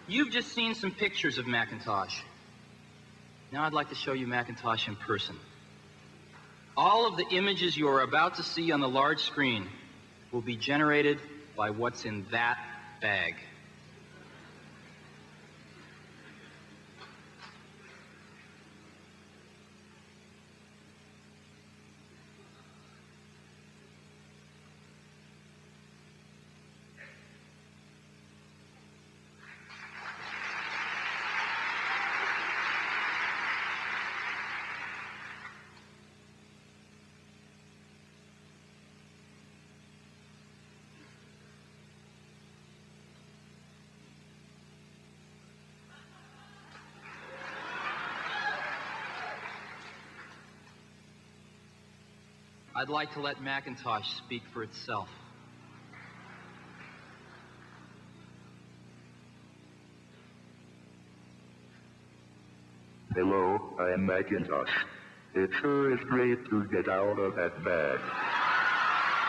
You've just seen some pictures of Macintosh. Now I'd like to show you Macintosh in person. All of the images you are about to see on the large screen will be generated by what's in that bag. I'd like to let Macintosh speak for itself. Hello, I am Macintosh. It sure is great to get out of that bag.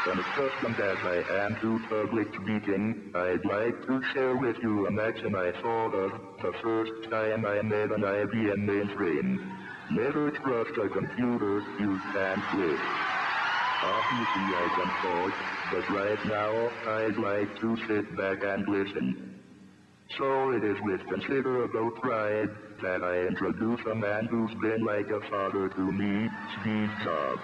Unaccustomed as I am to public speaking, I'd like to share with you a maxim I thought of the first time I made an IBM mainframe. Never trust a computer you can't live. Obviously I can talk, but right now I'd like to sit back and listen. So it is with considerable pride that I introduce a man who's been like a father to me, Steve Jobs.